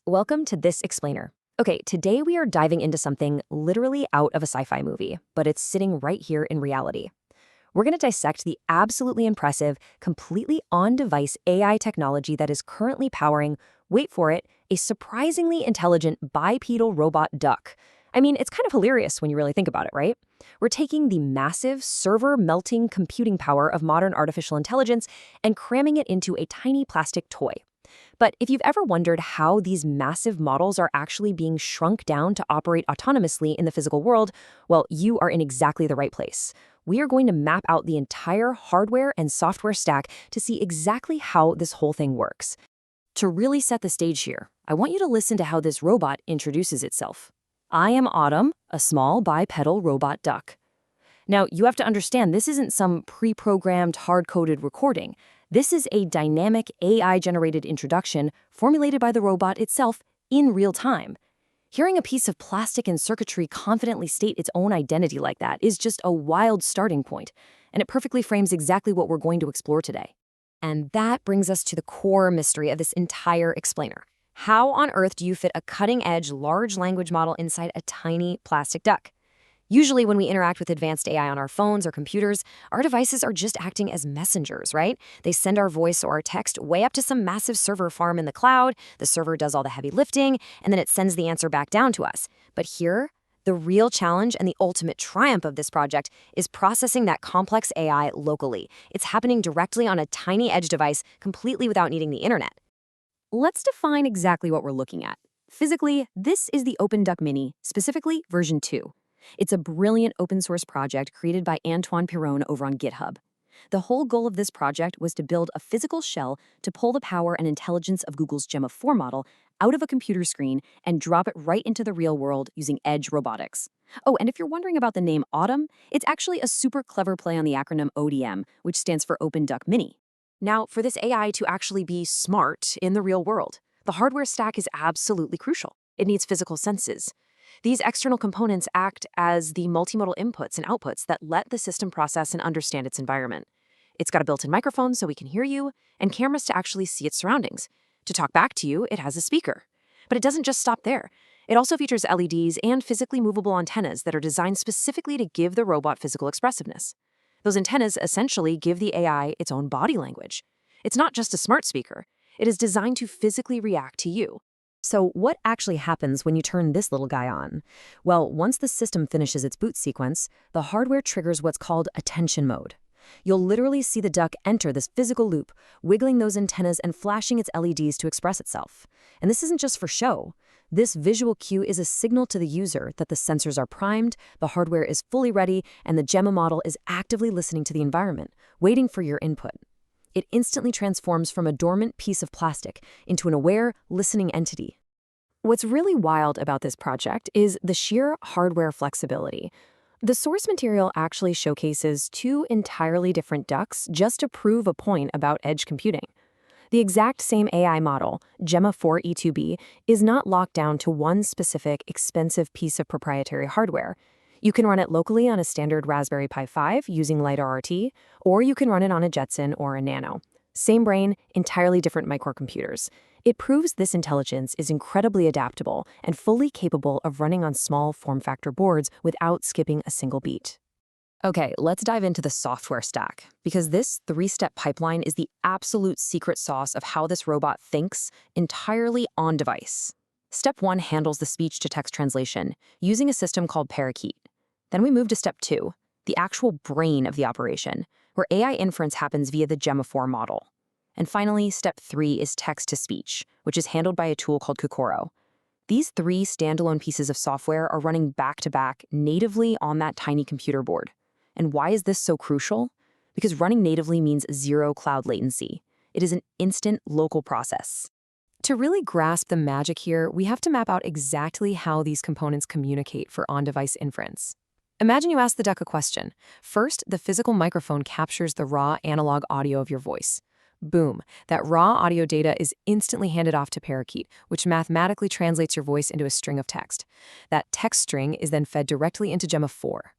Welcome to This Explainer. Okay, today we are diving into something literally out of a sci-fi movie, but it's sitting right here in reality. We're going to dissect the absolutely impressive, completely on-device AI technology that is currently powering, wait for it, a surprisingly intelligent bipedal robot duck. I mean, it's kind of hilarious when you really think about it, right? We're taking the massive, server-melting computing power of modern artificial intelligence and cramming it into a tiny plastic toy. But if you've ever wondered how these massive models are actually being shrunk down to operate autonomously in the physical world, well, you are in exactly the right place. We are going to map out the entire hardware and software stack to see exactly how this whole thing works. To really set the stage here, I want you to listen to how this robot introduces itself. I am Autumn, a small bipedal robot duck. Now, you have to understand this isn't some pre-programmed, hard-coded recording. This is a dynamic AI-generated introduction formulated by the robot itself in real time. Hearing a piece of plastic and circuitry confidently state its own identity like that is just a wild starting point, and it perfectly frames exactly what we're going to explore today. And that brings us to the core mystery of this entire explainer. How on earth do you fit a cutting-edge large language model inside a tiny plastic duck? Usually when we interact with advanced AI on our phones or computers, our devices are just acting as messengers, right? They send our voice or our text way up to some massive server farm in the cloud, the server does all the heavy lifting, and then it sends the answer back down to us. But here, the real challenge and the ultimate triumph of this project is processing that complex AI locally. It's happening directly on a tiny edge device, completely without needing the internet. Let's define exactly what we're looking at. Physically, this is the OpenDuck Mini, specifically version 2. It's a brilliant open-source project created by Antoine Piron over on GitHub. The whole goal of this project was to build a physical shell to pull the power and intelligence of Google's Gemma 4 model out of a computer screen and drop it right into the real world using edge robotics. Oh, and if you're wondering about the name Autumn, it's actually a super clever play on the acronym ODM, which stands for OpenDuck Mini. Now, for this AI to actually be smart in the real world, the hardware stack is absolutely crucial. It needs physical senses. These external components act as the multimodal inputs and outputs that let the system process and understand its environment. It's got a built-in microphone so we can hear you, and cameras to actually see its surroundings. To talk back to you, it has a speaker. But it doesn't just stop there. It also features LEDs and physically movable antennas that are designed specifically to give the robot physical expressiveness. Those antennas essentially give the AI its own body language. It's not just a smart speaker. It is designed to physically react to you. So what actually happens when you turn this little guy on? Well, once the system finishes its boot sequence, the hardware triggers what's called attention mode. You'll literally see the duck enter this physical loop, wiggling those antennas and flashing its LEDs to express itself. And this isn't just for show. This visual cue is a signal to the user that the sensors are primed, the hardware is fully ready, and the Gemma model is actively listening to the environment, waiting for your input. It instantly transforms from a dormant piece of plastic into an aware, listening entity. What's really wild about this project is the sheer hardware flexibility. The source material actually showcases two entirely different ducks just to prove a point about edge computing. The exact same AI model, Gemma 4 E2B, is not locked down to one specific, expensive piece of proprietary hardware. You can run it locally on a standard Raspberry Pi 5 using LiDAR-RT, or you can run it on a Jetson Orin Nano. Same brain, entirely different microcomputers. It proves this intelligence is incredibly adaptable and fully capable of running on small form-factor boards without skipping a single beat. Okay, let's dive into the software stack, because this three-step pipeline is the absolute secret sauce of how this robot thinks entirely on-device. Step 1 handles the speech-to-text translation using a system called Parakeet. Then we move to Step 2, the actual brain of the operation, where AI inference happens via the Gemma 4 model. And finally, Step 3 is text-to-speech, which is handled by a tool called Kokoro. These three standalone pieces of software are running back-to-back natively on that tiny computer board. And why is this so crucial? Because running natively means zero cloud latency. It is an instant local process. To really grasp the magic here, we have to map out exactly how these components communicate for on-device inference. Imagine you ask the duck a question. First, the physical microphone captures the raw analog audio of your voice. Boom, that raw audio data is instantly handed off to Parakeet, which mathematically translates your voice into a string of text. That text string is then fed directly into Gemma 4.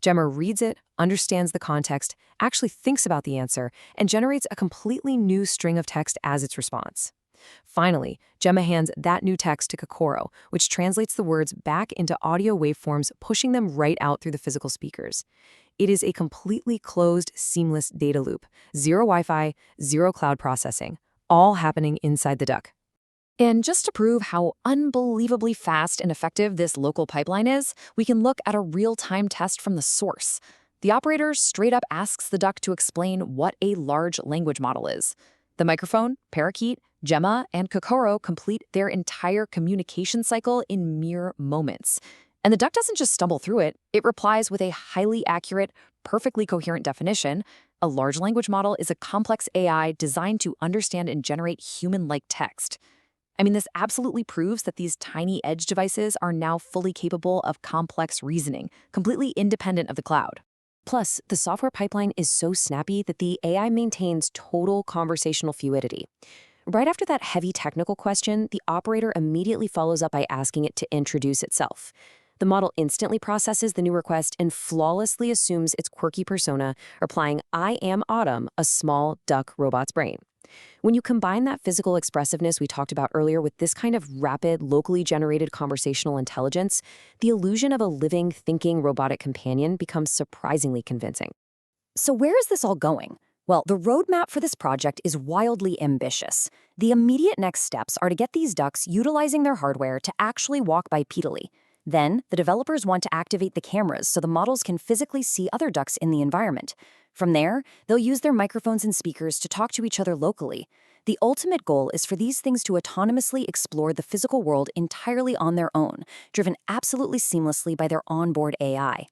Gemma reads it, understands the context, actually thinks about the answer, and generates a completely new string of text as its response. Finally, Gemma hands that new text to Kokoro, which translates the words back into audio waveforms, pushing them right out through the physical speakers. It is a completely closed, seamless data loop. Zero Wi-Fi, zero cloud processing, all happening inside the duck. And just to prove how unbelievably fast and effective this local pipeline is, we can look at a real-time test from the source. The operator straight up asks the duck to explain what a large language model is. The microphone, parakeet, Gemma, and Kokoro complete their entire communication cycle in mere moments. And the duck doesn't just stumble through it, it replies with a highly accurate, perfectly coherent definition. A large language model is a complex AI designed to understand and generate human-like text. I mean, this absolutely proves that these tiny edge devices are now fully capable of complex reasoning, completely independent of the cloud. Plus, the software pipeline is so snappy that the AI maintains total conversational fluidity. Right after that heavy technical question, the operator immediately follows up by asking it to introduce itself. The model instantly processes the new request and flawlessly assumes its quirky persona, replying, "I am Autumn, a small duck robot's brain." When you combine that physical expressiveness we talked about earlier with this kind of rapid, locally generated conversational intelligence, the illusion of a living, thinking robotic companion becomes surprisingly convincing. So where is this all going? Well, the roadmap for this project is wildly ambitious. The immediate next steps are to get these ducks utilizing their hardware to actually walk bipedally. Then, the developers want to activate the cameras so the models can physically see other ducks in the environment. From there, they'll use their microphones and speakers to talk to each other locally. The ultimate goal is for these things to autonomously explore the physical world entirely on their own, driven absolutely seamlessly by their onboard AI.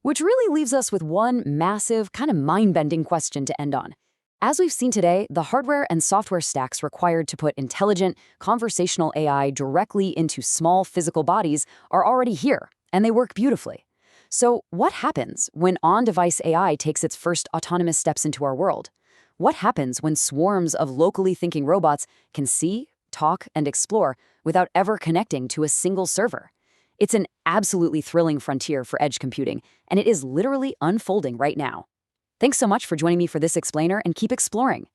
Which really leaves us with one massive, kind of mind-bending question to end on. As we've seen today, the hardware and software stacks required to put intelligent, conversational AI directly into small physical bodies are already here, and they work beautifully. So what happens when on-device AI takes its first autonomous steps into our world? What happens when swarms of locally thinking robots can see, talk, and explore without ever connecting to a single server? It's an absolutely thrilling frontier for edge computing, and it is literally unfolding right now. Thanks so much for joining me for this explainer, and keep exploring.